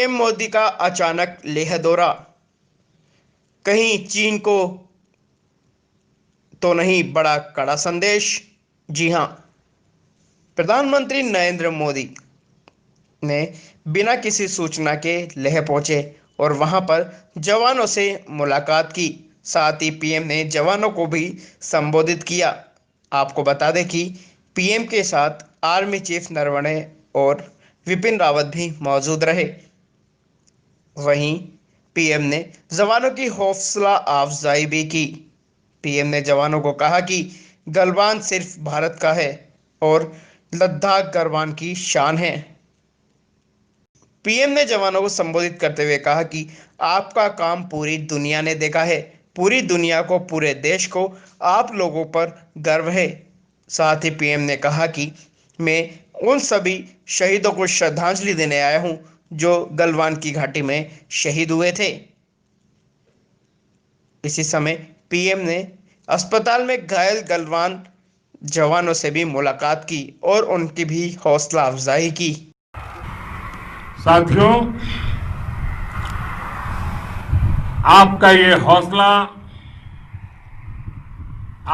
PM Modi का अचानक लेह दौरा, कहीं चीन को तो नहीं बड़ा कड़ा संदेश। जी हां, प्रधानमंत्री नरेंद्र मोदी ने बिना किसी सूचना के लेह पहुंचे और वहां पर जवानों से मुलाकात की। साथ ही पीएम ने जवानों को भी संबोधित किया। आपको बता दें कि पीएम के साथ आर्मी चीफ नरवणे और विपिन रावत भी मौजूद रहे। वहीं पीएम ने जवानों की हौसला अफजाई भी की। पीएम ने जवानों को कहा कि गलवान सिर्फ भारत का है और लद्दाख गलवान की शान है। पीएम ने जवानों को संबोधित करते हुए कहा कि आपका काम पूरी दुनिया ने देखा है, पूरी दुनिया को, पूरे देश को आप लोगों पर गर्व है। साथ ही पीएम ने कहा कि मैं उन सभी शहीदों को श्रद्धांजलि देने आया हूं जो गलवान की घाटी में शहीद हुए थे। इसी समय पीएम ने अस्पताल में घायल गलवान जवानों से भी मुलाकात की और उनकी भी हौसला अफजाई की। साथियों, आपका ये हौसला,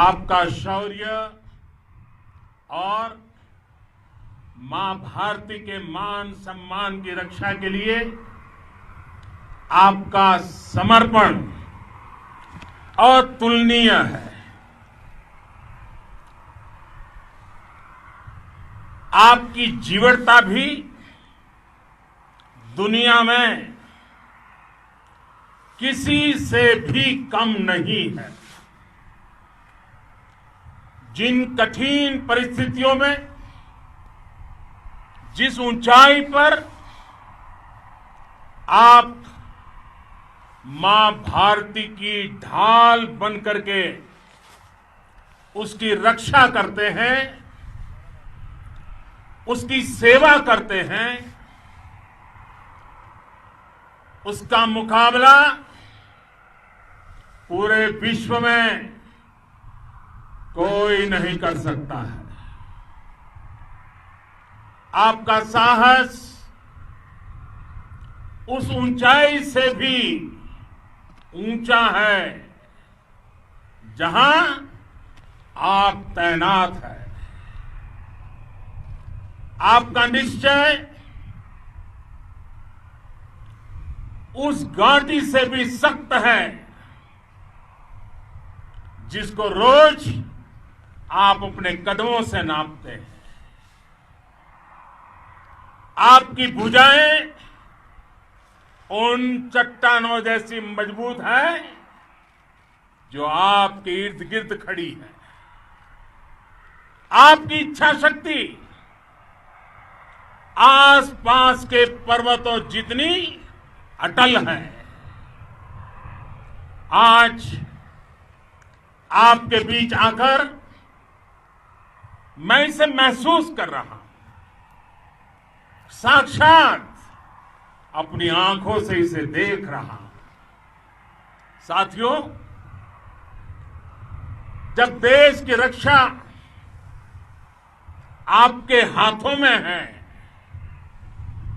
आपका शौर्य और मां भारती के मान सम्मान की रक्षा के लिए आपका समर्पण अतुलनीय है। आपकी जीवटता भी दुनिया में किसी से भी कम नहीं है। जिन कठिन परिस्थितियों में, जिस ऊंचाई पर आप मां भारती की ढाल बन करके उसकी रक्षा करते हैं, उसकी सेवा करते हैं, उसका मुकाबला पूरे विश्व में कोई नहीं कर सकता है। आपका साहस उस ऊंचाई से भी ऊंचा है जहां आप तैनात हैं। आपका निश्चय उस घाटी से भी सख्त है जिसको रोज आप अपने कदमों से नापते हैं। आपकी भुजाएं उन चट्टानों जैसी मजबूत है जो आपके इर्द गिर्द खड़ी है। आपकी इच्छा शक्ति आसपास के पर्वतों जितनी अटल है। आज आपके बीच आकर मैं इसे महसूस कर रहा हूं, साक्षात अपनी आंखों से इसे देख रहा हूं। साथियों, जब देश की रक्षा आपके हाथों में है,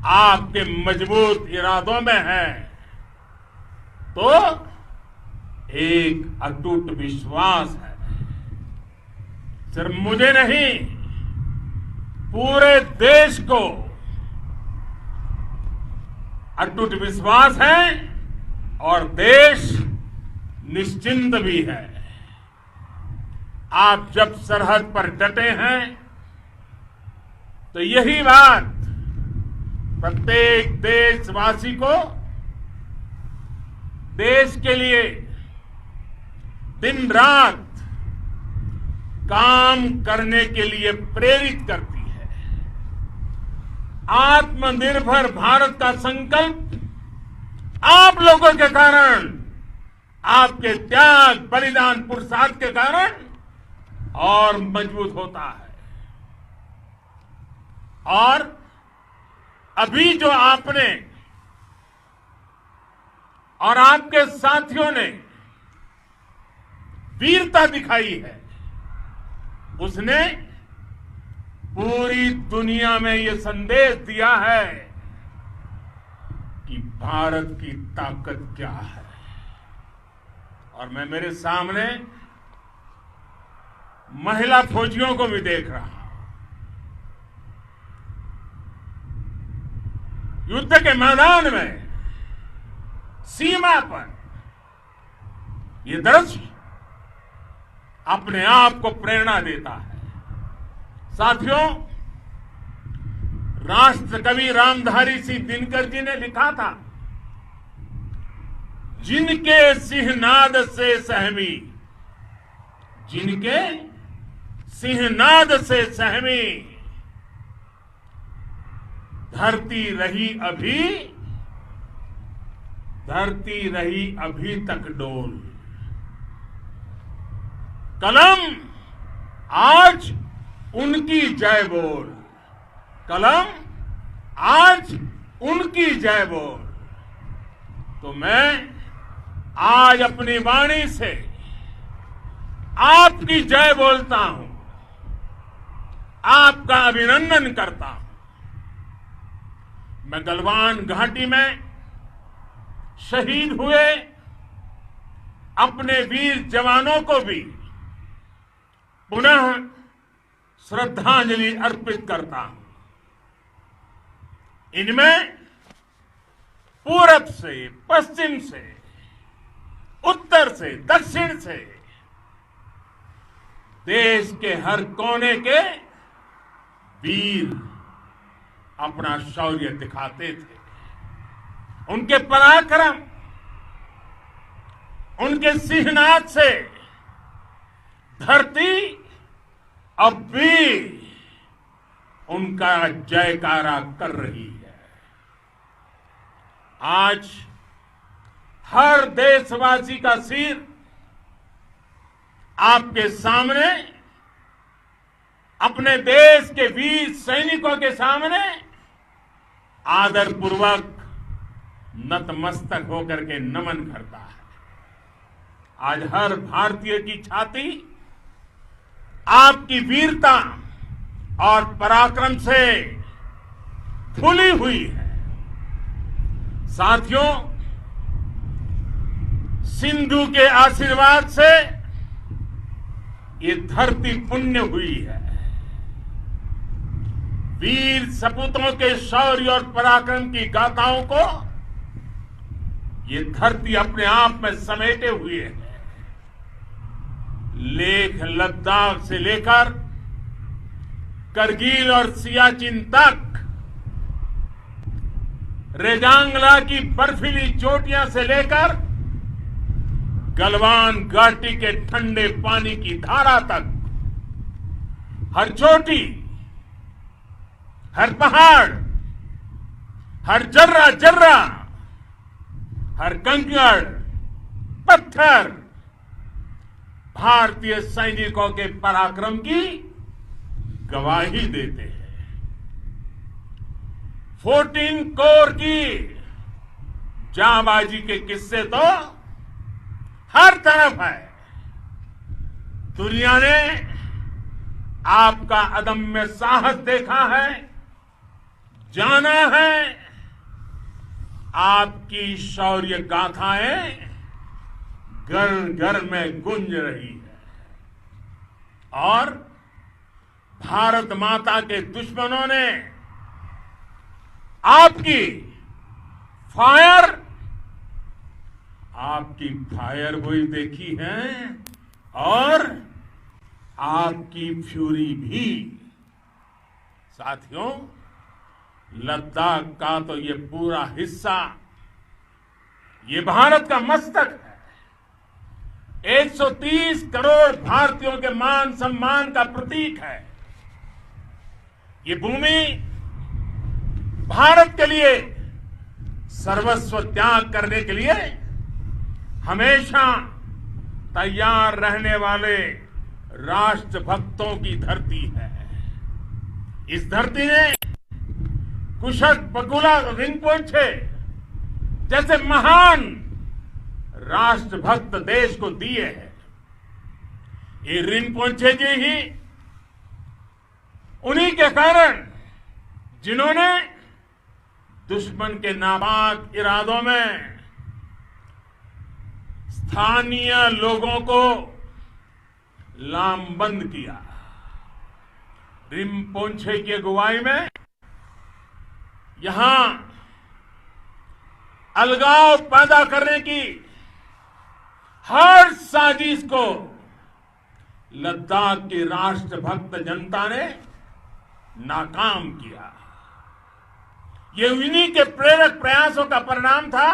आपके मजबूत इरादों में है, तो एक अटूट विश्वास है। सिर्फ मुझे नहीं, पूरे देश को अटूट विश्वास है और देश निश्चिंत भी है। आप जब सरहद पर डटे हैं तो यही बात प्रत्येक देशवासी को देश के लिए दिन रात काम करने के लिए प्रेरित करती है। आत्मनिर्भर भारत का संकल्प आप लोगों के कारण, आपके त्याग, बलिदान, पुरुषार्थ के कारण और मजबूत होता है। और अभी जो आपने और आपके साथियों ने वीरता दिखाई है, उसने पूरी दुनिया में ये संदेश दिया है कि भारत की ताकत क्या है। और मैं मेरे सामने महिला फौजियों को भी देख रहा हूं। युद्ध के मैदान में, सीमा पर ये दृश्य अपने आप को प्रेरणा देता है। साथियों, राष्ट्र कवि रामधारी सिंह दिनकर जी ने लिखा था, जिनके सिंहनाद से सहमी, जिनके सिंहनाद से सहमी, धरती रही अभी तक डोल। कलम आज उनकी जय बोल, कलम आज उनकी जय बोल। तो मैं आज अपनी वाणी से आपकी जय बोलता हूं, आपका अभिनंदन करता हूं। मैं गलवान घाटी में शहीद हुए अपने वीर जवानों को भी पुनः श्रद्धांजलि अर्पित करता हूं। इनमें पूरब से, पश्चिम से, उत्तर से, दक्षिण से, देश के हर कोने के वीर अपना शौर्य दिखाते थे। उनके पराक्रम, उनके सिंहनाद से धरती अब भी उनका जयकारा कर रही है। आज हर देशवासी का सिर आपके सामने, अपने देश के वीर सैनिकों के सामने आदरपूर्वक नतमस्तक होकर के नमन करता है। आज हर भारतीय की छाती आपकी वीरता और पराक्रम से फूली हुई है। साथियों, सिंधु के आशीर्वाद से ये धरती पुण्य हुई है। वीर सपूतों के शौर्य और पराक्रम की गाथाओं को ये धरती अपने आप में समेटे हुए है। लेह लद्दाख से लेकर करगिल और सियाचिन तक, रेजांगला की बर्फीली चोटियां से लेकर गलवान घाटी के ठंडे पानी की धारा तक, हर चोटी, हर पहाड़, हर जर्रा जर्रा, हर कंकड़ पत्थर भारतीय सैनिकों के पराक्रम की गवाही देते हैं। 14 कोर की जांबाजी के किस्से तो हर तरफ है। दुनिया ने आपका अदम्य साहस देखा है, जाना है। आपकी शौर्य गाथाएं घर घर में गूंज रही है और भारत माता के दुश्मनों ने आपकी फायर हुई देखी है और आपकी फ्यूरी भी। साथियों, लद्दाख का तो ये पूरा हिस्सा ये भारत का मस्तक है। 130 करोड़ भारतीयों के मान सम्मान का प्रतीक है। ये भूमि भारत के लिए सर्वस्व त्याग करने के लिए हमेशा तैयार रहने वाले राष्ट्रभक्तों की धरती है। इस धरती ने कुशक बकुला रिंपोचे जैसे महान राष्ट्रभक्त देश को दिए हैं। ये रिंपोचे जी ही उन्हीं के कारण जिन्होंने दुश्मन के नापाक इरादों में स्थानीय लोगों को लामबंद किया। रिम्पोंछे की अगुवाई में यहां अलगाव पैदा करने की हर साजिश को लद्दाख की राष्ट्रभक्त जनता ने नाकाम किया। ये उन्हीं के प्रेरक प्रयासों का परिणाम था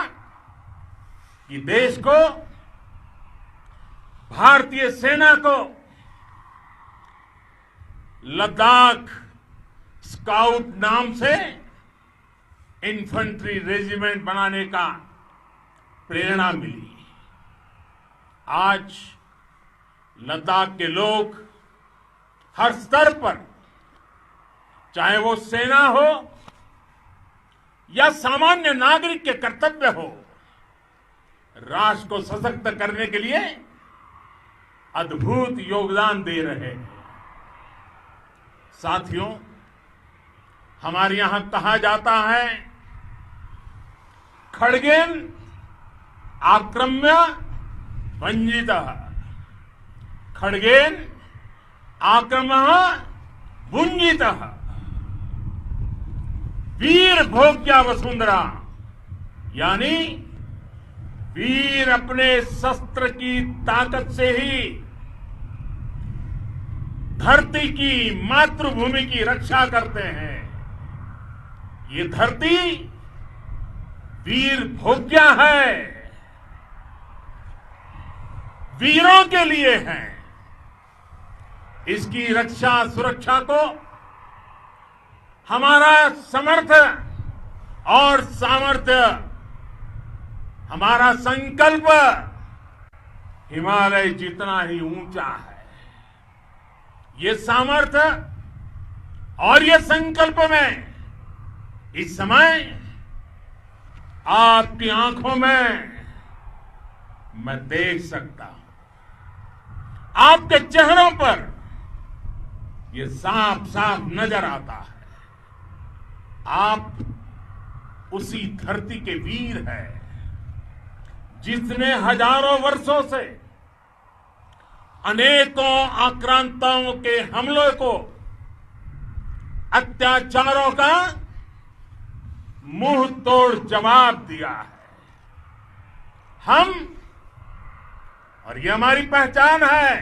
कि देश को, भारतीय सेना को लद्दाख स्काउट नाम से इन्फेंट्री रेजिमेंट बनाने का प्रेरणा मिली। आज लद्दाख के लोग हर स्तर पर, चाहे वो सेना हो या सामान्य नागरिक के कर्तव्य हो, राष्ट्र को सशक्त करने के लिए अद्भुत योगदान दे रहे हैं। साथियों, हमारे यहां कहा जाता है, खड्गेन आक्रम्य भंजितः, खड्गेन आक्रम्य भुंजितः, वीर भोग्या वसुंधरा, यानी वीर अपने शस्त्र की ताकत से ही धरती की, मातृभूमि की रक्षा करते हैं। ये धरती वीर भोग्या है, वीरों के लिए है। इसकी रक्षा सुरक्षा को हमारा समर्थ और सामर्थ्य, हमारा संकल्प हिमालय जितना ही ऊंचा है। ये सामर्थ्य और ये संकल्प में इस समय आपकी आंखों में मैं देख सकता हूं। आपके चेहरों पर ये साफ साफ नजर आता है। आप उसी धरती के वीर हैं जिसने हजारों वर्षों से अनेकों आक्रांताओं के हमलों को, अत्याचारों का मुंह तोड़ जवाब दिया है। हम, और ये हमारी पहचान है,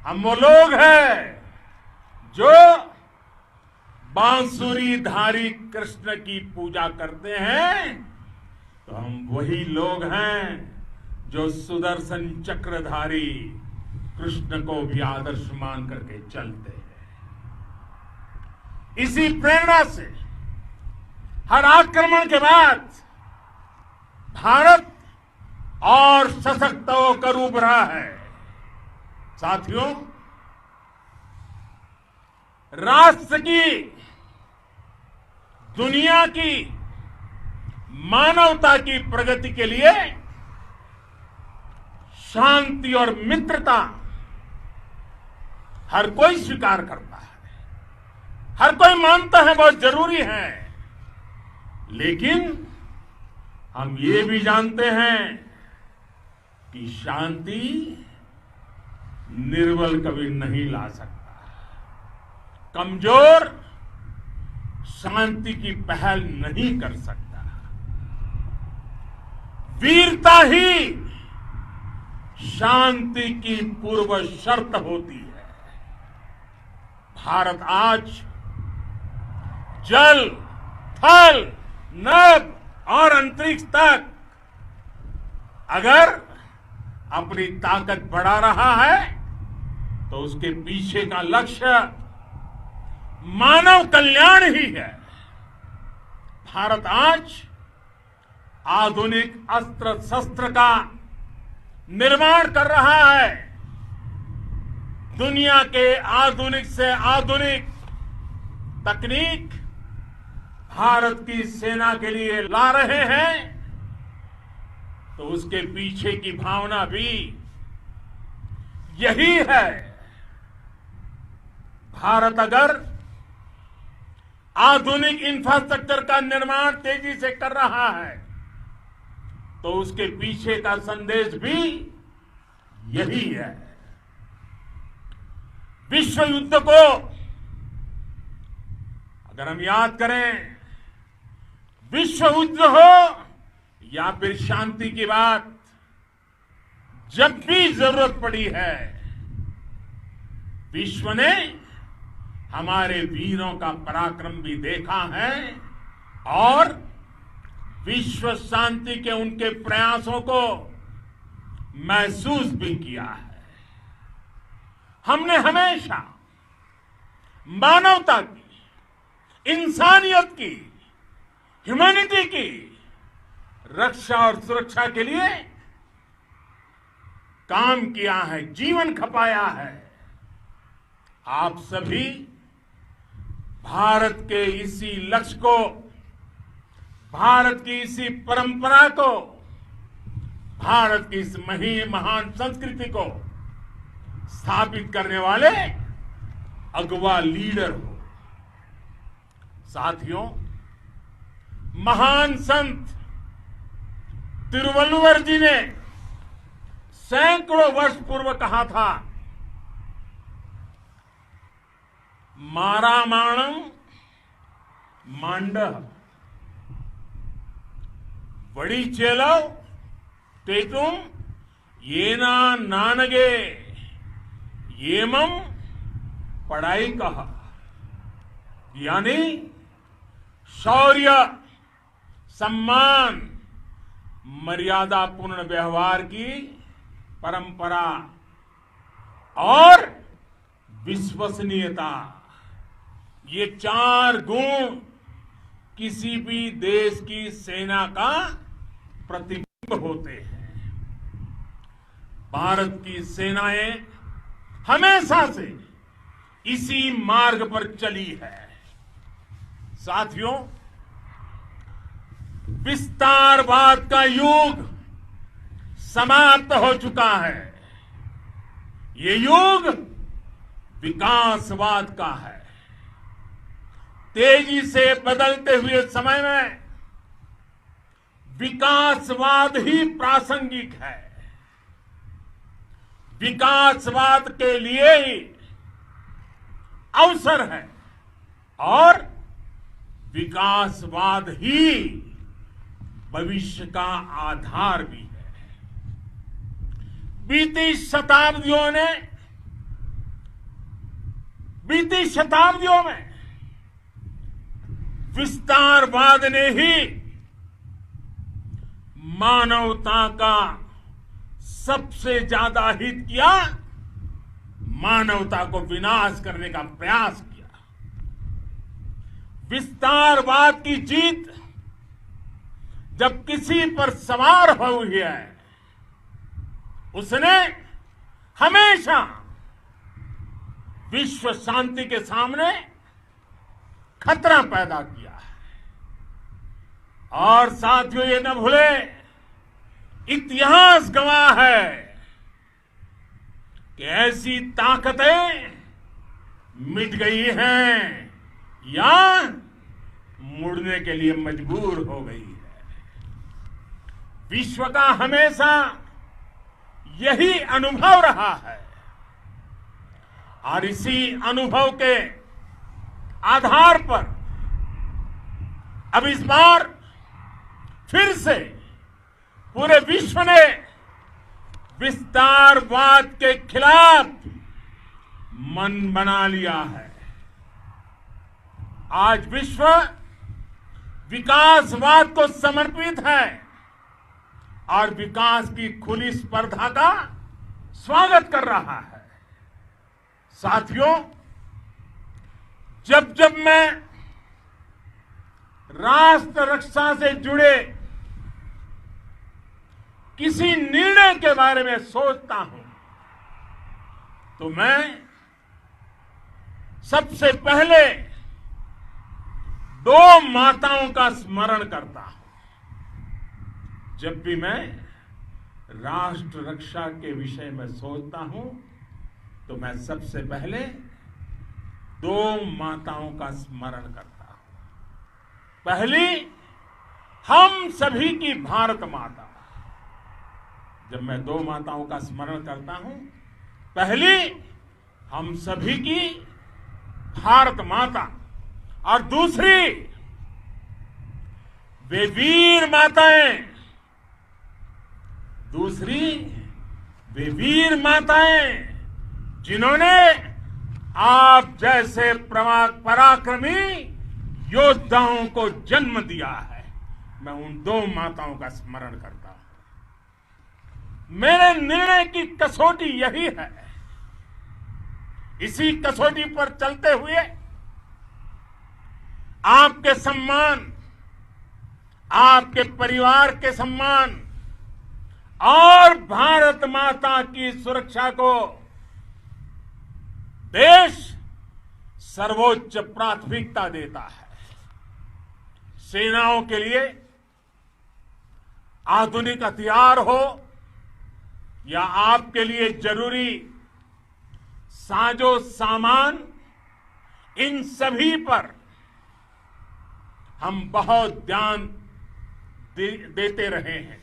हम वो लोग हैं जो बांसुरीधारी कृष्ण की पूजा करते हैं, तो हम वही लोग हैं जो सुदर्शन चक्रधारी कृष्ण को भी आदर्श मान करके चलते हैं। इसी प्रेरणा से हर आक्रमण के बाद भारत और सशक्त होकर उभरा है। साथियों, राष्ट्र की, दुनिया की, मानवता की प्रगति के लिए शांति और मित्रता हर कोई स्वीकार करता है, हर कोई मानता है बहुत जरूरी है। लेकिन हम ये भी जानते हैं कि शांति निर्बल कभी नहीं ला सकता। कमजोर शांति की पहल नहीं कर सकता। वीरता ही शांति की पूर्व शर्त होती है। भारत आज जल, थल, नभ और अंतरिक्ष तक अगर अपनी ताकत बढ़ा रहा है तो उसके पीछे का लक्ष्य मानव कल्याण ही है। भारत आज आधुनिक अस्त्र शस्त्र का निर्माण कर रहा है। दुनिया के आधुनिक से आधुनिक तकनीक भारत की सेना के लिए ला रहे हैं, तो उसके पीछे की भावना भी यही है। भारत अगर आधुनिक इंफ्रास्ट्रक्चर का निर्माण तेजी से कर रहा है, तो उसके पीछे का संदेश भी यही है। विश्व युद्ध को अगर हम याद करें, विश्व युद्ध हो या फिर शांति की बात, जब भी जरूरत पड़ी है, विश्व ने हमारे वीरों का पराक्रम भी देखा है और विश्व शांति के उनके प्रयासों को महसूस भी किया है। हमने हमेशा मानवता की, इंसानियत की, ह्यूमैनिटी की रक्षा और सुरक्षा के लिए काम किया है, जीवन खपाया है। आप सभी भारत के इसी लक्ष्य को, भारत की इसी परंपरा को, भारत की इस महान संस्कृति को स्थापित करने वाले अगवा लीडर हो। साथियों, महान संत तिरुवल्लुवर जी ने सैकड़ों वर्ष पूर्व कहा था, मारामाणम मांडह वड़ी चेलव तेतुम येना नानगे येमम पढ़ाई कहा, यानी शौर्य, सम्मान, मर्यादा पूर्ण व्यवहार की परंपरा और विश्वसनीयता, ये चार गुण किसी भी देश की सेना का प्रतिबिंब होते हैं। भारत की सेनाएं हमेशा से इसी मार्ग पर चली है। साथियों, विस्तारवाद का युग समाप्त हो चुका है। ये युग विकासवाद का है। तेजी से बदलते हुए समय में विकासवाद ही प्रासंगिक है। विकासवाद के लिए ही अवसर है और विकासवाद ही भविष्य का आधार भी है। बीती शताब्दियों में विस्तारवाद ने ही मानवता का सबसे ज्यादा हित किया, मानवता को विनाश करने का प्रयास किया। विस्तारवाद की जीत जब किसी पर सवार हुई है, उसने हमेशा विश्व शांति के सामने खतरा पैदा किया है। और साथियों, ये न भूले, इतिहास गवाह है कि ऐसी ताकतें मिट गई हैं या मुड़ने के लिए मजबूर हो गई है। विश्व का हमेशा यही अनुभव रहा है और इसी अनुभव के आधार पर अब इस बार फिर से पूरे विश्व ने विस्तारवाद के खिलाफ मन बना लिया है। आज विश्व विकासवाद को समर्पित है और विकास की खुली स्पर्धा का स्वागत कर रहा है। साथियों, जब जब मैं राष्ट्र रक्षा से जुड़े किसी निर्णय के बारे में सोचता हूं, तो मैं सबसे पहले दो माताओं का स्मरण करता हूं। जब भी मैं राष्ट्र रक्षा के विषय में सोचता हूं, तो मैं सबसे पहले दो माताओं का स्मरण करता हूं। पहली, हम सभी की भारत माता। जब मैं दो माताओं का स्मरण करता हूं, पहली हम सभी की भारत माता और दूसरी वे वीर माताएं, दूसरी वे वीर माताएं जिन्होंने आप जैसे पराक्रमी योद्धाओं को जन्म दिया है। मैं उन दो माताओं का स्मरण करता हूं। मेरे निर्णय की कसौटी यही है। इसी कसौटी पर चलते हुए आपके सम्मान, आपके परिवार के सम्मान और भारत माता की सुरक्षा को देश सर्वोच्च प्राथमिकता देता है। सेनाओं के लिए आधुनिक हथियार हो या आपके लिए जरूरी साजो सामान, इन सभी पर हम बहुत ध्यान देते रहे हैं।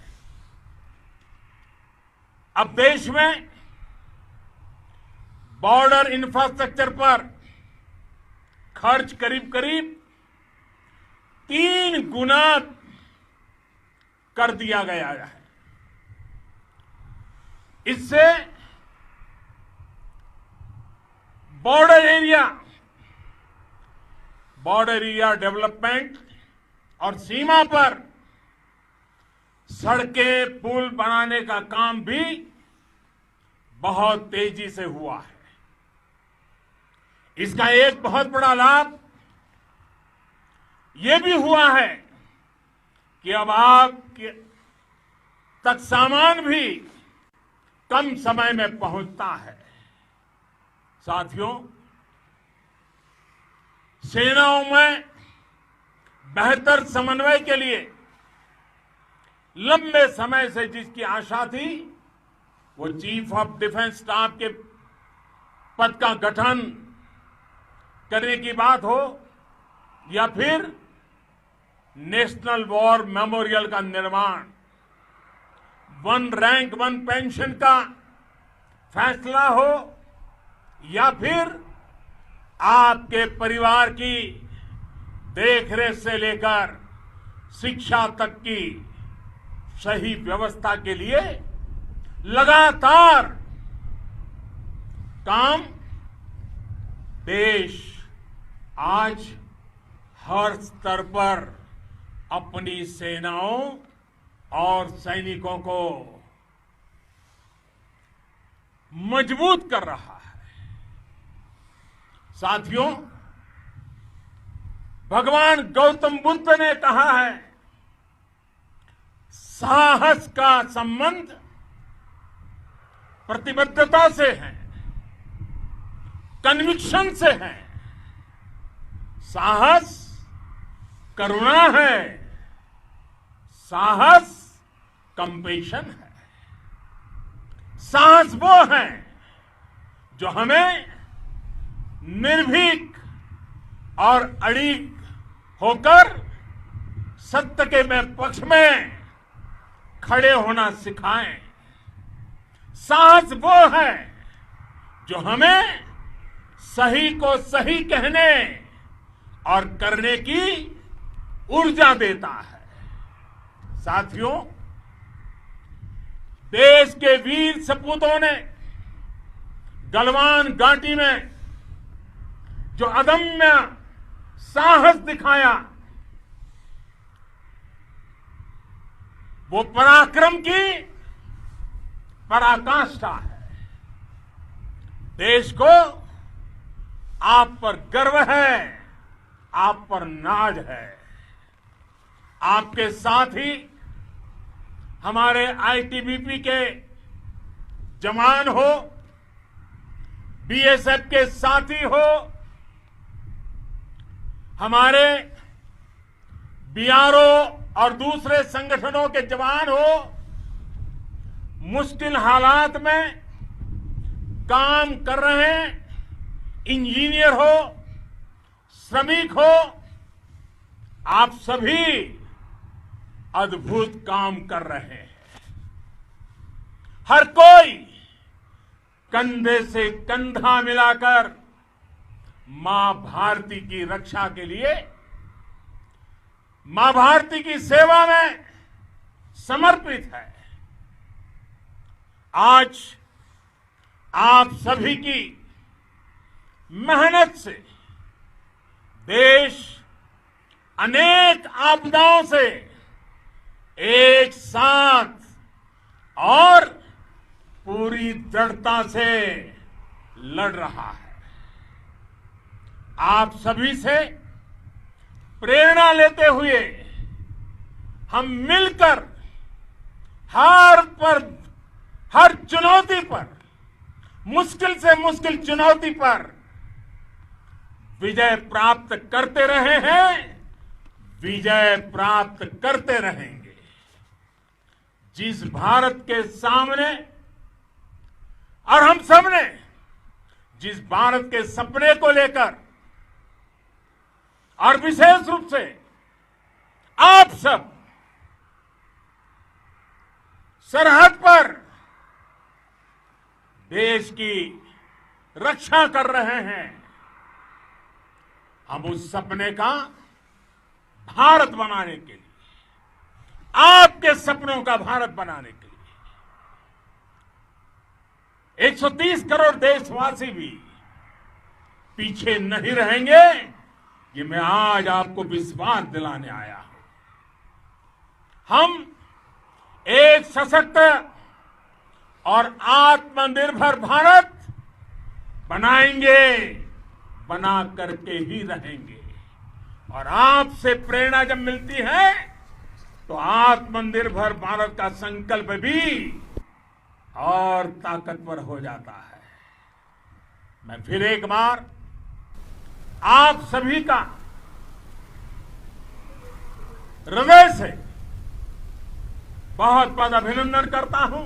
अब देश में बॉर्डर इंफ्रास्ट्रक्चर पर खर्च करीब करीब 3 गुना कर दिया गया है। इससे बॉर्डर एरिया डेवलपमेंट और सीमा पर सड़कें, पुल बनाने का काम भी बहुत तेजी से हुआ है। इसका एक बहुत बड़ा लाभ यह भी हुआ है कि अब आप तक सामान भी कम समय में पहुंचता है। साथियों, सेनाओं में बेहतर समन्वय के लिए लंबे समय से जिसकी आशा थी, वो चीफ ऑफ डिफेंस स्टाफ के पद का गठन करने की बात हो या फिर नेशनल वॉर मेमोरियल का निर्माण, 1 रैंक 1 पेंशन का फैसला हो या फिर आपके परिवार की देखरेख से लेकर शिक्षा तक की सही व्यवस्था के लिए लगातार काम, देश आज हर स्तर पर अपनी सेनाओं और सैनिकों को मजबूत कर रहा है। साथियों, भगवान गौतम बुद्ध ने कहा है, साहस का संबंध प्रतिबद्धता से है, कन्विक्शन से है। साहस करुणा है, साहस कंपेशन है। साहस वो है जो हमें निर्भीक और अड़िग होकर सत्य के पक्ष में खड़े होना सिखाएं। साहस वो है जो हमें सही को सही कहने और करने की ऊर्जा देता है। साथियों, देश के वीर सपूतों ने गलवान घाटी में जो अदम्य साहस दिखाया, वो पराक्रम की पराकाष्ठा है। देश को आप पर गर्व है, आप पर नाज है। आपके साथ ही हमारे आईटीबीपी के जवान हो, बीएसएफ के साथी हो, हमारे बीआरओ और दूसरे संगठनों के जवान हो, मुश्किल हालात में काम कर रहे इंजीनियर हो, श्रमिक हो, आप सभी अद्भुत काम कर रहे हैं। हर कोई कंधे से कंधा मिलाकर मां भारती की रक्षा के लिए, मां भारती की सेवा में समर्पित है। आज आप सभी की मेहनत से देश अनेक आपदाओं से एक साथ और पूरी दृढ़ता से लड़ रहा है। आप सभी से प्रेरणा लेते हुए हम मिलकर हर चुनौती पर, मुश्किल से मुश्किल चुनौती पर विजय प्राप्त करते रहे हैं, विजय प्राप्त करते रहेंगे। जिस भारत के सामने और हम सबने जिस भारत के सपने को लेकर और विशेष रूप से आप सब सरहद पर देश की रक्षा कर रहे हैं, हम उस सपने का भारत बनाने के लिए, आपके सपनों का भारत बनाने के लिए 130 करोड़ देशवासी भी पीछे नहीं रहेंगे, ये मैं आज आपको विश्वास दिलाने आया हूं। हम एक सशक्त और आत्मनिर्भर भारत बनाएंगे, बना करके ही रहेंगे। और आपसे प्रेरणा जब मिलती है तो आत्मनिर्भर भारत का संकल्प भी और ताकतवर हो जाता है। मैं फिर एक बार आप सभी का हृदय से बहुत बहुत अभिनंदन करता हूं,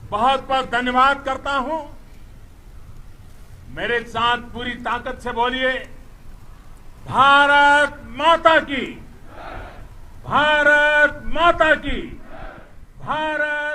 बहुत बहुत धन्यवाद करता हूं। मेरे साथ पूरी ताकत से बोलिए, भारत माता की, भारत माता की, भारत